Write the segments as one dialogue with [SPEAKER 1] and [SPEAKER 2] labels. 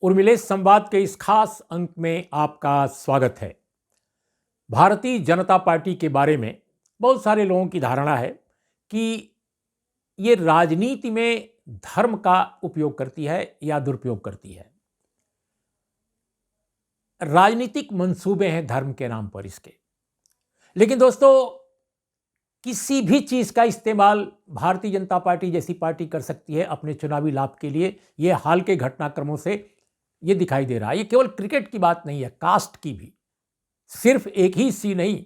[SPEAKER 1] उर्मिलेश संवाद के इस खास अंक में आपका स्वागत है। भारतीय जनता पार्टी के बारे में बहुत सारे लोगों की धारणा है कि ये राजनीति में धर्म का उपयोग करती है या दुरुपयोग करती है। राजनीतिक मंसूबे हैं धर्म के नाम पर इसके। लेकिन दोस्तों, किसी भी चीज का इस्तेमाल भारतीय जनता पार्टी जैसी पार्टी कर सकती है अपने चुनावी लाभ के लिए। यह हाल के घटनाक्रमों से ये दिखाई दे रहा है। ये केवल क्रिकेट की बात नहीं है, कास्ट की भी। सिर्फ एक ही सी नहीं,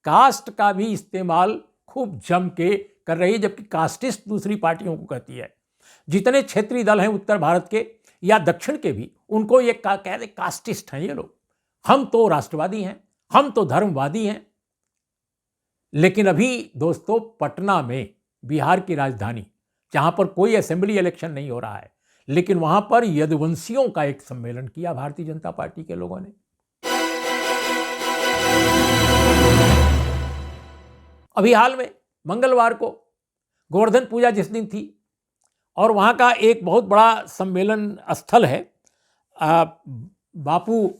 [SPEAKER 1] कास्ट का भी इस्तेमाल खूब जम के कर रही है, जबकि कास्टिस्ट दूसरी पार्टियों को कहती है। जितने क्षेत्रीय दल हैं उत्तर भारत के या दक्षिण के भी, उनको ये कहते कास्टिस्ट हैं ये लोग। हम तो राष्ट्रवादी हैं, हम तो धर्मवादी हैं। लेकिन अभी दोस्तों, पटना में, बिहार की राजधानी, जहां पर कोई असेंबली इलेक्शन नहीं हो रहा है, लेकिन वहां पर यदुवंशियों का एक सम्मेलन किया भारतीय जनता पार्टी के लोगों ने। अभी हाल में मंगलवार को गोवर्धन पूजा जिस दिन थी, और वहां का एक बहुत बड़ा सम्मेलन स्थल है, बापू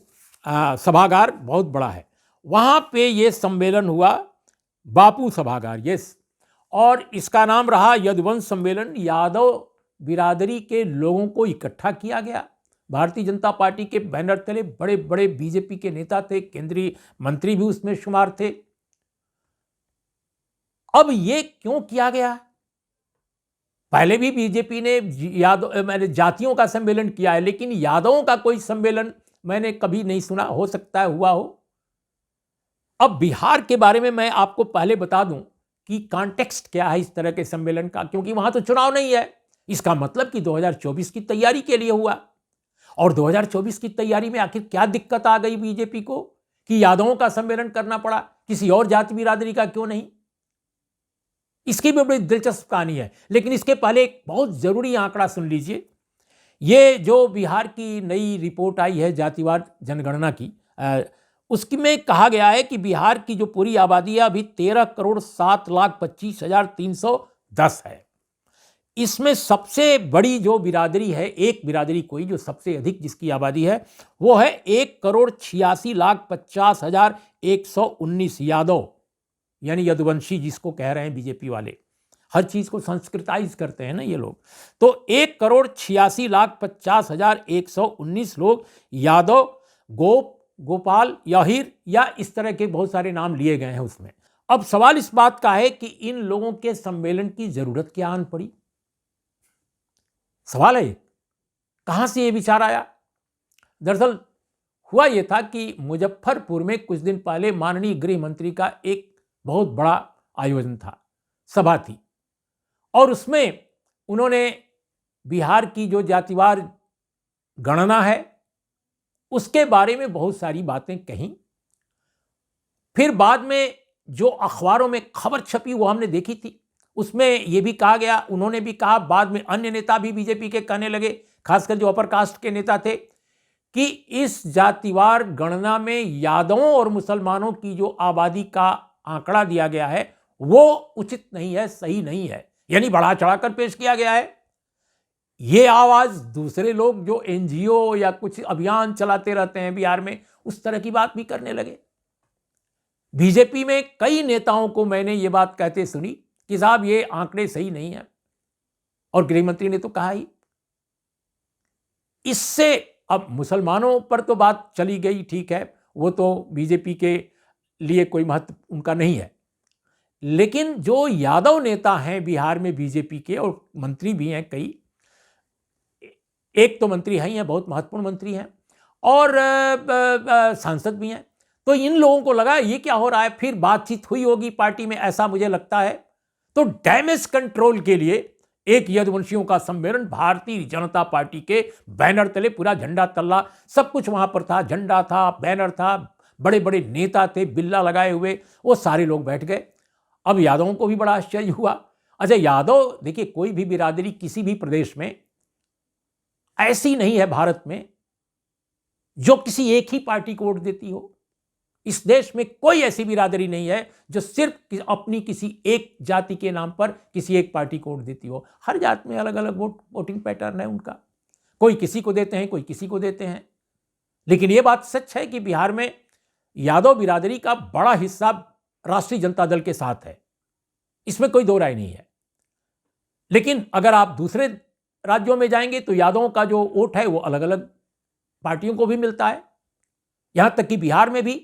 [SPEAKER 1] सभागार बहुत बड़ा है, वहां पे ये सम्मेलन हुआ, बापू सभागार, यस। और इसका नाम रहा यदुवंश सम्मेलन। यादव बिरादरी के लोगों को इकट्ठा किया गया। भारतीय जनता पार्टी के बैनर तले बड़े बड़े बीजेपी के नेता थे, केंद्रीय मंत्री भी उसमें शुमार थे। अब ये क्यों किया गया? पहले भी बीजेपी ने मैंने जातियों का सम्मेलन किया है, लेकिन यादवों का कोई सम्मेलन मैंने कभी नहीं सुना। हो सकता है हुआ हो। अब बिहार के बारे में मैं आपको पहले बता दूं कि कॉन्टेक्स्ट क्या है इस तरह के सम्मेलन का, क्योंकि वहां तो चुनाव नहीं है। इसका मतलब कि 2024 की तैयारी के लिए हुआ। और 2024 की तैयारी में आखिर क्या दिक्कत आ गई बीजेपी को कि यादवों का सम्मेलन करना पड़ा, किसी और जाति बिरादरी का क्यों नहीं? इसकी भी बड़ी दिलचस्प कहानी है। लेकिन इसके पहले एक बहुत जरूरी आंकड़ा सुन लीजिए। ये जो बिहार की नई रिपोर्ट आई है जातिवार जनगणना की, उसकी में कहा गया है कि बिहार की जो पूरी आबादी है अभी 13,07,25,310 है। इसमें सबसे बड़ी जो बिरादरी है, एक बिरादरी कोई जो सबसे अधिक जिसकी आबादी है, वो है 1,86,50,119 यादव, यानी यदुवंशी जिसको कह रहे हैं बीजेपी वाले। हर चीज को संस्कृताइज करते हैं ना ये लोग। तो 1,86,50,119 लोग यादव, गोपाल, याहिर या इस तरह के बहुत सारे नाम लिए गए हैं उसमें। अब सवाल इस बात का है कि इन लोगों के सम्मेलन की जरूरत क्या आन पड़ी? सवाल है, कहां से ये विचार आया? दरअसल हुआ यह था कि मुजफ्फरपुर में कुछ दिन पहले माननीय गृह मंत्री का एक बहुत बड़ा आयोजन था, सभा थी, और उसमें उन्होंने बिहार की जो जातिवार गणना है उसके बारे में बहुत सारी बातें कहीं। फिर बाद में जो अखबारों में खबर छपी वो हमने देखी थी। उसमें यह भी कहा गया, उन्होंने भी कहा, बाद में अन्य नेता भी बीजेपी के कहने लगे, खासकर जो अपर कास्ट के नेता थे, कि इस जातिवार गणना में यादवों और मुसलमानों की जो आबादी का आंकड़ा दिया गया है वो उचित नहीं है, सही नहीं है, यानी बढ़ा चढ़ाकर पेश किया गया है। ये आवाज दूसरे लोग जो एनजीओ या कुछ अभियान चलाते रहते हैं बिहार में, उस तरह की बात भी करने लगे। बीजेपी में कई नेताओं को मैंने ये बात कहते सुनी कि साहब ये आंकड़े सही नहीं है, और गृह मंत्री ने तो कहा ही। इससे अब मुसलमानों पर तो बात चली गई, ठीक है, वो तो बीजेपी के लिए कोई महत्व उनका नहीं है। लेकिन जो यादव नेता हैं बिहार में बीजेपी के, और मंत्री भी हैं कई, एक तो मंत्री हैं, ये बहुत महत्वपूर्ण मंत्री हैं, और सांसद भी हैं, तो इन लोगों को लगा ये क्या हो रहा है। फिर बातचीत हुई होगी पार्टी में, ऐसा मुझे लगता है। तो डैमेज कंट्रोल के लिए एक यदुवंशियों का सम्मेलन भारतीय जनता पार्टी के बैनर तले, पूरा झंडा तल्ला सब कुछ वहां पर था, झंडा था, बैनर था, बड़े बड़े नेता थे बिल्ला लगाए हुए, वो सारे लोग बैठ गए। अब यादवों को भी बड़ा आश्चर्य हुआ। अच्छा, यादव, देखिए, कोई भी बिरादरी किसी भी प्रदेश में ऐसी नहीं है भारत में जो किसी एक ही पार्टी को वोट देती हो। इस देश में कोई ऐसी बिरादरी नहीं है जो सिर्फ अपनी किसी एक जाति के नाम पर किसी एक पार्टी को वोट देती हो। हर जात में अलग अलग वोटिंग पैटर्न है उनका। कोई किसी को देते हैं, कोई किसी को देते हैं। लेकिन यह बात सच है कि बिहार में यादव बिरादरी का बड़ा हिस्सा राष्ट्रीय जनता दल के साथ है, इसमें कोई दो राय नहीं है। लेकिन अगर आप दूसरे राज्यों में जाएंगे तो यादवों का जो वोट है वो अलग अलग पार्टियों को भी मिलता है। यहां तक कि बिहार में भी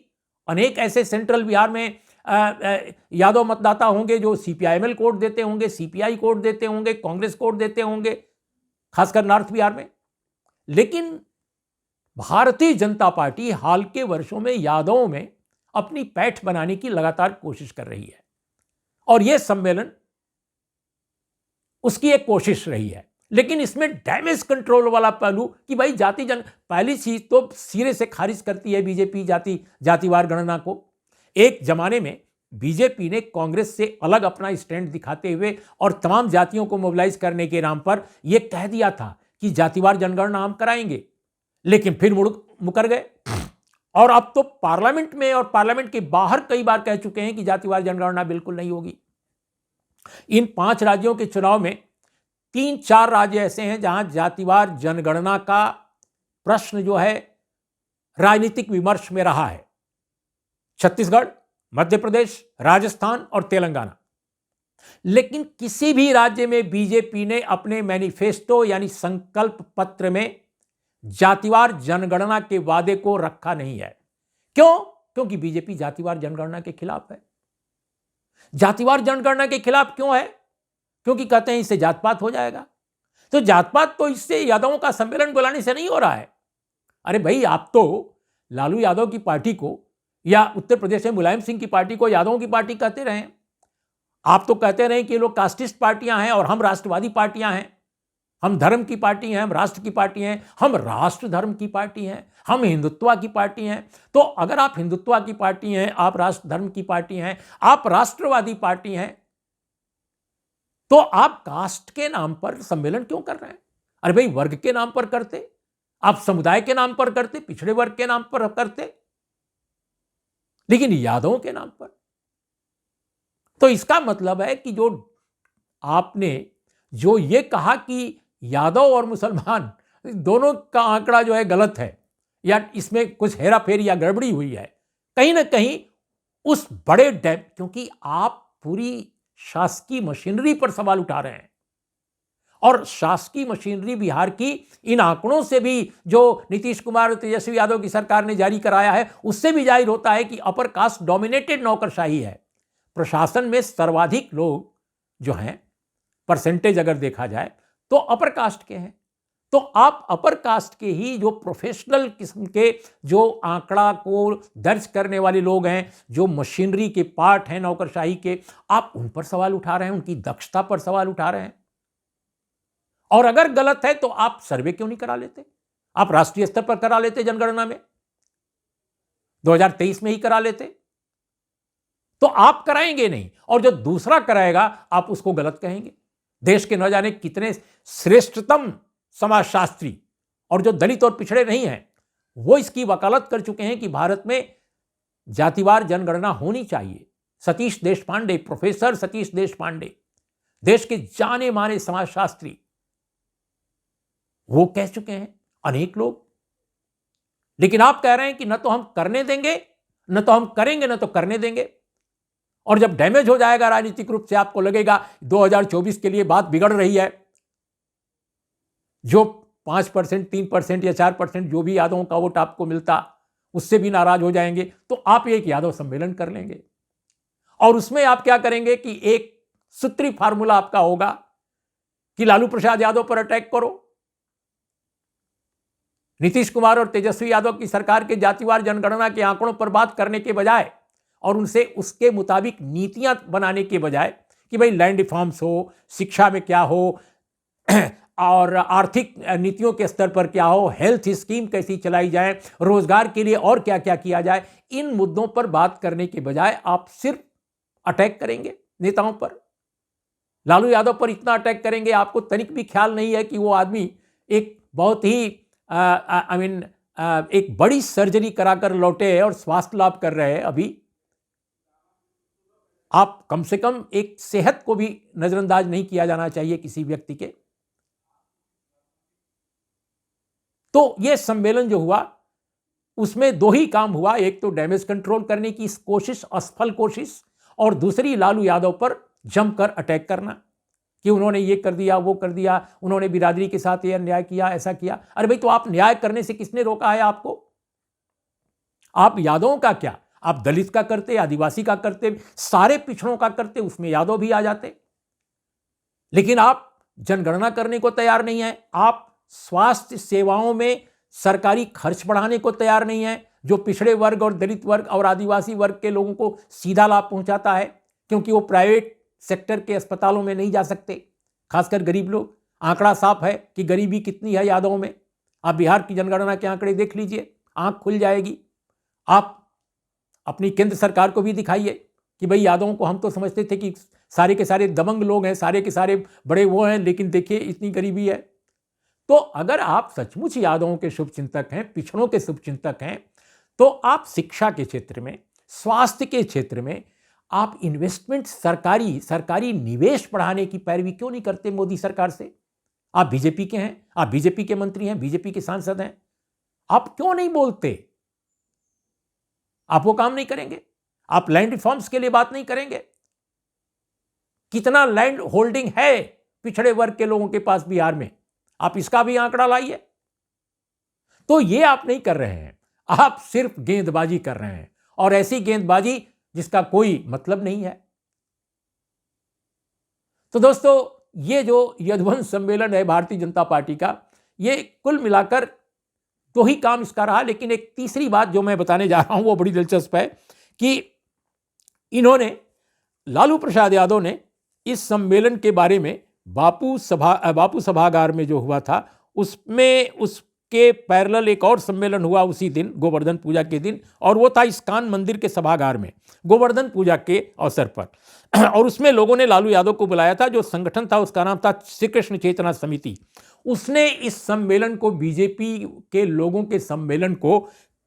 [SPEAKER 1] अनेक ऐसे सेंट्रल बिहार में यादव मतदाता होंगे जो सीपीआईएमएल को वोट देते होंगे, सीपीआई को वोट देते होंगे, कांग्रेस को वोट देते होंगे, खासकर नॉर्थ बिहार में। लेकिन भारतीय जनता पार्टी हाल के वर्षों में यादवों में अपनी पैठ बनाने की लगातार कोशिश कर रही है और यह सम्मेलन उसकी एक कोशिश रही है। लेकिन इसमें डैमेज कंट्रोल वाला पहलू कि भाई जाति जन पहली चीज तो सिरे से खारिज करती है बीजेपी जातिवार गणना को। एक जमाने में बीजेपी ने कांग्रेस से अलग अपना स्टैंड दिखाते हुए और तमाम जातियों को मोबिलाइज करने के नाम पर यह कह दिया था कि जातिवार जनगणना हम कराएंगे, लेकिन फिर मुकर गए। और अब तो पार्लियामेंट में और पार्लियामेंट के बाहर कई बार कह चुके हैं कि जातिवार जनगणना बिल्कुल नहीं होगी। इन 5 राज्यों के चुनाव में 3-4 राज्य ऐसे हैं जहां जातिवार जनगणना का प्रश्न जो है राजनीतिक विमर्श में रहा है। छत्तीसगढ़, मध्य प्रदेश, राजस्थान और तेलंगाना। लेकिन किसी भी राज्य में बीजेपी ने अपने मैनिफेस्टो यानी संकल्प पत्र में जातिवार जनगणना के वादे को रखा नहीं है। क्यों? क्योंकि बीजेपी जातिवार जनगणना के खिलाफ है। जातिवार जनगणना के खिलाफ क्यों है? क्योंकि कहते हैं इससे जात पात हो जाएगा। तो जात पात तो इससे यादवों का सम्मेलन बुलाने से नहीं हो रहा है। अरे भाई, आप तो लालू यादव की पार्टी को या उत्तर प्रदेश में मुलायम सिंह की पार्टी को यादवों की पार्टी कहते रहे। आप तो कहते रहे कि ये लोग कास्टिस्ट पार्टियां हैं और हम राष्ट्रवादी पार्टियां हैं, हम धर्म की पार्टी हैं, हम राष्ट्र की पार्टी हैं, हम राष्ट्र धर्म की पार्टी हैं, हम हिंदुत्व की पार्टी हैं। तो अगर आप हिंदुत्व की पार्टी हैं, आप राष्ट्र धर्म की पार्टी हैं, आप राष्ट्रवादी पार्टी हैं, तो आप कास्ट के नाम पर सम्मेलन क्यों कर रहे हैं? अरे भाई, वर्ग के नाम पर करते, आप समुदाय के नाम पर करते, पिछड़े वर्ग के नाम पर करते, लेकिन यादवों के नाम पर। तो इसका मतलब है कि जो आपने जो ये कहा कि यादव और मुसलमान दोनों का आंकड़ा जो है गलत है या इसमें कुछ हेरा फेरी या गड़बड़ी हुई है, कहीं ना कहीं उस बड़े क्योंकि आप पूरी शासकीय मशीनरी पर सवाल उठा रहे हैं और शासकीय मशीनरी बिहार की इन आंकड़ों से भी जो नीतीश कुमार और तेजस्वी यादव की सरकार ने जारी कराया है उससे भी जाहिर होता है कि अपर कास्ट डोमिनेटेड नौकरशाही है। प्रशासन में सर्वाधिक लोग जो हैं, परसेंटेज अगर देखा जाए तो अपर कास्ट के हैं। तो आप अपर कास्ट के ही जो प्रोफेशनल किस्म के जो आंकड़ा को दर्ज करने वाले लोग हैं, जो मशीनरी के पार्ट हैं नौकरशाही के, आप उन पर सवाल उठा रहे हैं, उनकी दक्षता पर सवाल उठा रहे हैं। और अगर गलत है तो आप सर्वे क्यों नहीं करा लेते? आप राष्ट्रीय स्तर पर करा लेते, जनगणना में 2023 में ही करा लेते। तो आप कराएंगे नहीं, और जो दूसरा कराएगा आप उसको गलत कहेंगे। देश के न जाने कितने श्रेष्ठतम समाजशास्त्री और जो दलित और पिछड़े नहीं हैं वो इसकी वकालत कर चुके हैं कि भारत में जातिवार जनगणना होनी चाहिए। सतीश देशपांडे, प्रोफेसर सतीश देशपांडे, देश के जाने माने समाजशास्त्री, वो कह चुके हैं, अनेक लोग। लेकिन आप कह रहे हैं कि न तो हम करने देंगे, न तो हम करेंगे, न तो करने देंगे। और जब डैमेज हो जाएगा राजनीतिक रूप से, आपको लगेगा 2024 के लिए बात बिगड़ रही है, जो 5%, 3% या 4% जो भी यादवों का वोट आपको मिलता उससे भी नाराज हो जाएंगे, तो आप एक यादव सम्मेलन कर लेंगे और उसमें आप क्या करेंगे कि एक सूत्री फार्मूला आपका होगा कि लालू प्रसाद यादव पर अटैक करो, नीतीश कुमार और तेजस्वी यादव की सरकार के जातिवार जनगणना के आंकड़ों पर बात करने के बजाय और उनसे उसके मुताबिक नीतियां बनाने के बजाय कि भाई लैंड रिफॉर्म्स हो, शिक्षा में क्या हो और आर्थिक नीतियों के स्तर पर क्या हो, हेल्थ स्कीम कैसी चलाई जाए, रोजगार के लिए और क्या क्या किया जाए, इन मुद्दों पर बात करने के बजाय आप सिर्फ अटैक करेंगे नेताओं पर। लालू यादव पर इतना अटैक करेंगे, आपको तनिक भी ख्याल नहीं है कि वो आदमी एक बहुत ही एक बड़ी सर्जरी कराकर लौटे हैं और स्वास्थ्य लाभ कर रहे हैं। अभी आप कम से कम एक सेहत को भी नजरअंदाज नहीं किया जाना चाहिए किसी व्यक्ति के। तो यह सम्मेलन जो हुआ उसमें दो ही काम हुआ, एक तो डैमेज कंट्रोल करने की कोशिश, असफल कोशिश, और दूसरी लालू यादव पर जमकर अटैक करना कि उन्होंने ये कर दिया, वो कर दिया, उन्होंने बिरादरी के साथ ये अन्याय किया, ऐसा किया। अरे भाई, तो आप न्याय करने से किसने रोका है आपको? आप यादवों का क्या, आप दलित का करते, आदिवासी का करते, सारे पिछड़ों का करते, उसमें यादव भी आ जाते। लेकिन आप जनगणना करने को तैयार नहीं है, आप स्वास्थ्य सेवाओं में सरकारी खर्च बढ़ाने को तैयार नहीं है, जो पिछड़े वर्ग और दलित वर्ग और आदिवासी वर्ग के लोगों को सीधा लाभ पहुंचाता है, क्योंकि वो प्राइवेट सेक्टर के अस्पतालों में नहीं जा सकते, खासकर गरीब लोग। आंकड़ा साफ है कि गरीबी कितनी है यादवों में। आप बिहार की जनगणना के आंकड़े देख लीजिए, आंख खुल जाएगी। आप अपनी केंद्र सरकार को भी दिखाइए कि भाई यादवों को हम तो समझते थे कि सारे के सारे दबंग लोग हैं, सारे के सारे बड़े वो हैं, लेकिन देखिए इतनी गरीबी है। तो अगर आप सचमुच यादवों के शुभचिंतक हैं, पिछड़ों के शुभचिंतक हैं, तो आप शिक्षा के क्षेत्र में, स्वास्थ्य के क्षेत्र में आप इन्वेस्टमेंट, सरकारी निवेश बढ़ाने की पैरवी क्यों नहीं करते मोदी सरकार से? आप बीजेपी के हैं, आप बीजेपी के मंत्री हैं, बीजेपी के सांसद हैं, आप क्यों नहीं बोलते? आप वो काम नहीं करेंगे? आप लैंड रिफॉर्म्स के लिए बात नहीं करेंगे? कितना लैंड होल्डिंग है पिछड़े वर्ग के लोगों के पास बिहार में, आप इसका भी आंकड़ा लाइए। तो ये आप नहीं कर रहे हैं, आप सिर्फ गेंदबाजी कर रहे हैं, और ऐसी गेंदबाजी जिसका कोई मतलब नहीं है। तो दोस्तों, ये जो यदुवंश सम्मेलन है भारतीय जनता पार्टी का, ये कुल मिलाकर दो ही काम इसका रहा। लेकिन एक तीसरी बात जो मैं बताने जा रहा हूं वो बड़ी दिलचस्प है कि इन्होंने, लालू प्रसाद यादव ने इस सम्मेलन के बारे में बापू सभागार में जो हुआ था उसमें, उसके पैरेलल एक और सम्मेलन हुआ उसी दिन, गोवर्धन पूजा के दिन, और वो था इस्कॉन मंदिर के सभागार में गोवर्धन पूजा के अवसर पर। और उसमें लोगों ने लालू यादव को बुलाया था। जो संगठन था उसका नाम था श्री कृष्ण चेतना समिति। उसने इस सम्मेलन को, बीजेपी के लोगों के सम्मेलन को,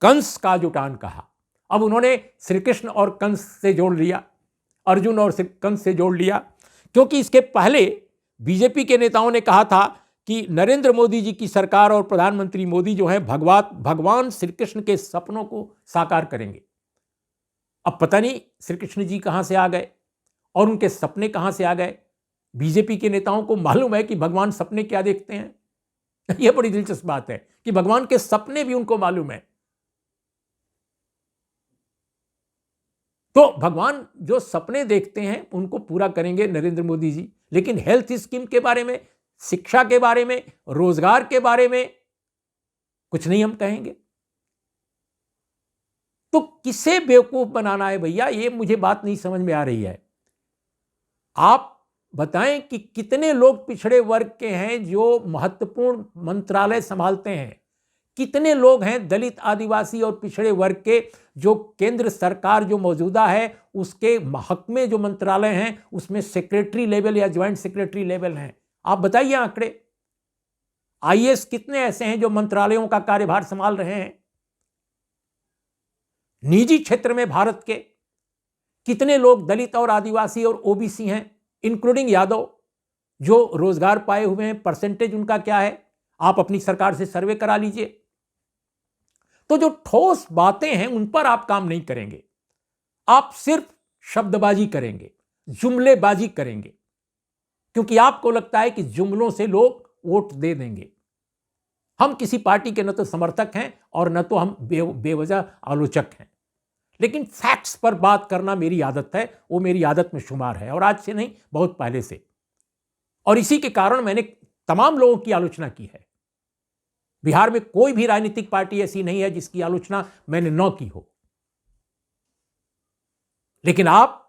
[SPEAKER 1] कंस का जुटान कहा। अब उन्होंने श्री कृष्ण और कंस से जोड़ लिया, अर्जुन और कंस से जोड़ लिया, क्योंकि इसके पहले बीजेपी के नेताओं ने कहा था कि नरेंद्र मोदी जी की सरकार और प्रधानमंत्री मोदी जो है भगवान श्री कृष्ण के सपनों को साकार करेंगे। अब पता नहीं श्री कृष्ण जी कहां से आ गए और उनके सपने कहां से आ गए। बीजेपी के नेताओं को मालूम है कि भगवान सपने क्या देखते हैं। यह बड़ी दिलचस्प बात है कि भगवान के सपने भी उनको मालूम है। तो भगवान जो सपने देखते हैं उनको पूरा करेंगे नरेंद्र मोदी जी। लेकिन हेल्थ स्कीम के बारे में, शिक्षा के बारे में, रोजगार के बारे में कुछ नहीं हम कहेंगे। तो किसे बेवकूफ बनाना है भैया, ये मुझे बात नहीं समझ में आ रही है। आप बताएं कि कितने लोग पिछड़े वर्ग के हैं जो महत्वपूर्ण मंत्रालय संभालते हैं, कितने लोग हैं दलित, आदिवासी और पिछड़े वर्ग के जो केंद्र सरकार जो मौजूदा है उसके महकमे जो मंत्रालय हैं उसमें सेक्रेटरी लेवल या ज्वाइंट सेक्रेटरी लेवल हैं। आप बताइए आंकड़े। आईएएस कितने ऐसे हैं जो मंत्रालयों का कार्यभार संभाल रहे हैं? निजी क्षेत्र में भारत के कितने लोग दलित और आदिवासी और ओबीसी हैं, इंक्लूडिंग यादव, जो रोजगार पाए हुए हैं, परसेंटेज उनका क्या है? आप अपनी सरकार से सर्वे करा लीजिए। तो जो ठोस बातें हैं उन पर आप काम नहीं करेंगे, आप सिर्फ शब्दबाजी करेंगे, जुमलेबाजी करेंगे, क्योंकि आपको लगता है कि जुमलों से लोग वोट दे देंगे। हम किसी पार्टी के न तो समर्थक हैं और न तो हम बेवजह आलोचक हैं, लेकिन फैक्ट्स पर बात करना मेरी आदत है, वो मेरी आदत में शुमार है, और आज से नहीं, बहुत पहले से। और इसी के कारण मैंने तमाम लोगों की आलोचना की है। बिहार में कोई भी राजनीतिक पार्टी ऐसी नहीं है जिसकी आलोचना मैंने न की हो। लेकिन आप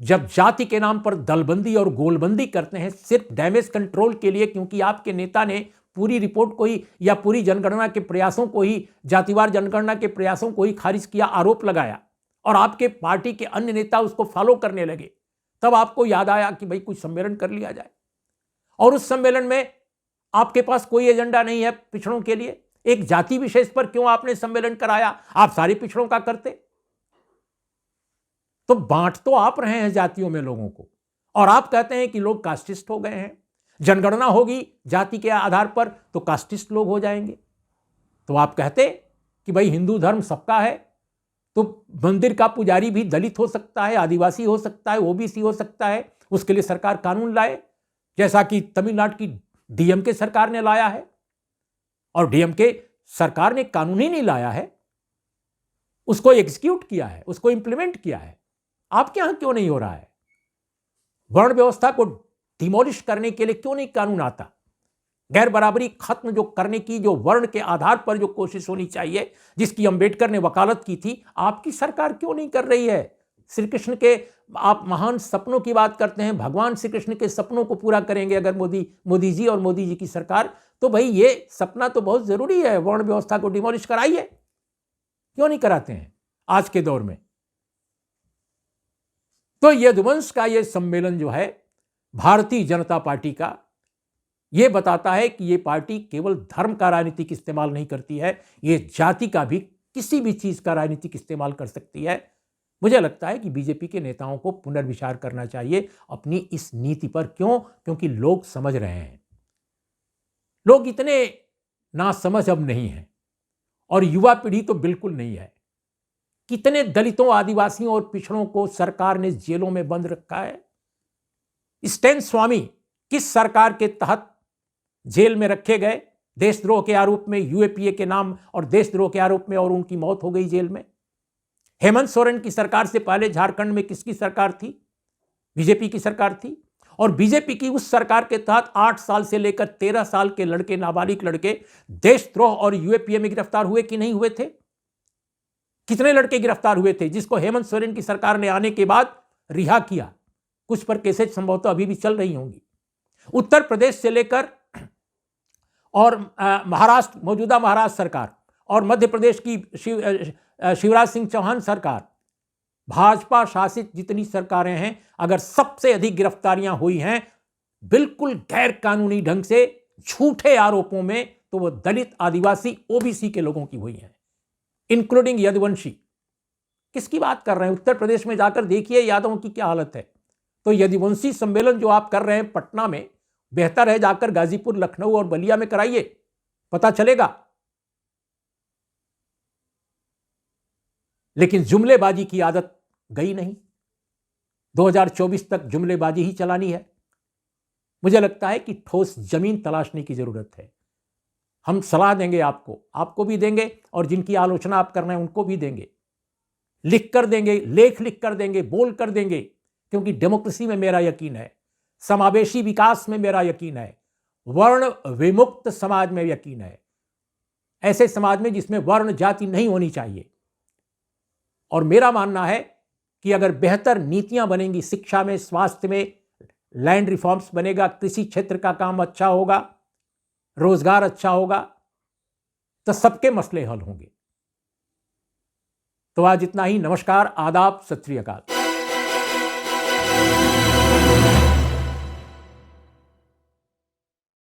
[SPEAKER 1] जब जाति के नाम पर दलबंदी और गोलबंदी करते हैं सिर्फ डैमेज कंट्रोल के लिए, क्योंकि आपके नेता ने पूरी रिपोर्ट को ही या पूरी जनगणना के प्रयासों को ही, जातिवार जनगणना के प्रयासों को ही खारिज किया, आरोप लगाया, और आपके पार्टी के अन्य नेता उसको फॉलो करने लगे, तब आपको याद आया कि भाई कुछ सम्मेलन कर लिया जाए। और उस सम्मेलन में आपके पास कोई एजेंडा नहीं है पिछड़ों के लिए। एक जाति विशेष पर क्यों आपने सम्मेलन कराया? आप सारे पिछड़ों का करते। तो बांट तो आप रहे हैं जातियों में लोगों को, और आप कहते हैं कि लोग कास्टिस्ट हो गए हैं। जनगणना होगी जाति के आधार पर तो कास्टिस्ट लोग हो जाएंगे। तो आप कहते कि भाई हिंदू धर्म सबका है, तो मंदिर का पुजारी भी दलित हो सकता है, आदिवासी हो सकता है, ओबीसी हो सकता है, उसके लिए सरकार कानून लाए, जैसा कि तमिलनाडु की डीएमके सरकार ने लाया है। और डीएमके सरकार ने कानून ही नहीं लाया है, उसको एग्जीक्यूट किया है, उसको इंप्लीमेंट किया है। आपके यहां क्यों नहीं हो रहा है? वर्ण व्यवस्था को डिमोलिश करने के लिए क्यों नहीं कानून आता? गैर बराबरी खत्म जो करने की, जो वर्ण के आधार पर जो कोशिश होनी चाहिए, जिसकी अंबेडकर ने वकालत की थी, आपकी सरकार क्यों नहीं कर रही है? श्री कृष्ण के आप महान सपनों की बात करते हैं, भगवान श्री कृष्ण के सपनों को पूरा करेंगे अगर मोदी जी और मोदी जी की सरकार, तो भाई ये सपना तो बहुत जरूरी है, वर्ण व्यवस्था को डिमोलिश कराइए। क्यों नहीं कराते हैं आज के दौर में? तो यदुवंश का यह सम्मेलन जो है भारतीय जनता पार्टी का, यह बताता है कि यह पार्टी केवल धर्म का राजनीतिक इस्तेमाल नहीं करती है, यह जाति का भी, किसी भी चीज का राजनीतिक इस्तेमाल कर सकती है। मुझे लगता है कि बीजेपी के नेताओं को पुनर्विचार करना चाहिए अपनी इस नीति पर। क्यों? क्योंकि लोग समझ रहे हैं, लोग इतने नासमझ अब नहीं है, और युवा पीढ़ी तो बिल्कुल नहीं है। कितने दलितों, आदिवासियों और पिछड़ों को सरकार ने जेलों में बंद रखा है। स्टैन स्वामी किस सरकार के तहत जेल में रखे गए? देशद्रोह के आरोप में, यूएपीए के नाम और देशद्रोह के आरोप में, और उनकी मौत हो गई जेल में। हेमंत सोरेन की सरकार से पहले झारखंड में किसकी सरकार थी? बीजेपी की सरकार थी। और बीजेपी की उस सरकार के तहत 8 साल से लेकर 13 साल के लड़के, नाबालिग लड़के देशद्रोह और यूएपीए में गिरफ्तार हुए कि नहीं हुए थे? कितने लड़के गिरफ्तार हुए थे जिसको हेमंत सोरेन की सरकार ने आने के बाद रिहा किया? कुछ पर केसेज संभवतः अभी भी चल रही होंगी। उत्तर प्रदेश से लेकर और महाराष्ट्र, मौजूदा महाराष्ट्र सरकार, और मध्य प्रदेश की शिवराज सिंह चौहान सरकार, भाजपा शासित जितनी सरकारें हैं, अगर सबसे अधिक गिरफ्तारियां हुई हैं बिल्कुल गैर कानूनी ढंग से, झूठे आरोपों में, तो वो दलित, आदिवासी, ओबीसी के लोगों की हुई हैं, इंक्लूडिंग यदुवंशी। किसकी बात कर रहे हैं? उत्तर प्रदेश में जाकर देखिए यादवों की क्या हालत है। तो यदुवंशी सम्मेलन जो आप कर रहे हैं पटना में, बेहतर है जाकर गाजीपुर, लखनऊ और बलिया में कराइए, पता चलेगा। लेकिन जुमलेबाजी की आदत गई नहीं, 2024 तक जुमलेबाजी ही चलानी है। मुझे लगता है कि ठोस जमीन तलाशने की जरूरत है। हम सलाह देंगे आपको भी देंगे, और जिनकी आलोचना आप कर रहे हैं उनको भी देंगे, लिख कर देंगे, लेख लिख कर देंगे, बोल कर देंगे, क्योंकि डेमोक्रेसी में मेरा यकीन है, समावेशी विकास में मेरा यकीन है, वर्ण विमुक्त समाज में यकीन है, ऐसे समाज में जिसमें वर्ण जाति नहीं होनी चाहिए। और मेरा मानना है कि अगर बेहतर नीतियां बनेंगी शिक्षा में, स्वास्थ्य में, लैंड रिफॉर्म्स बनेगा, कृषि क्षेत्र का काम अच्छा होगा, रोजगार अच्छा होगा, तो सबके मसले हल होंगे। तो आज इतना ही। नमस्कार, आदाब, सत श्री अकाल।